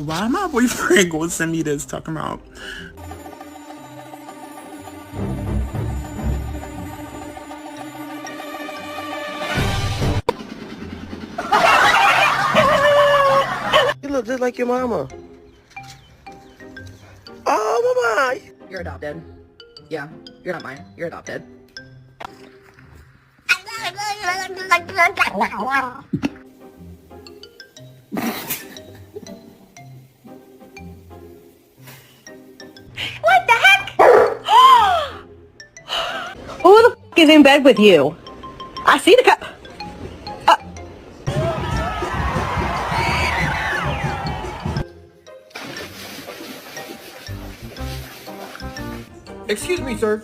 Why my boyfriend gonna send me this talking about? You look just like your mama. Oh, mama. You're adopted. Yeah, you're not mine. You're adopted. What the heck? Who the f is in bed with you? I see the cup. Excuse me, sir.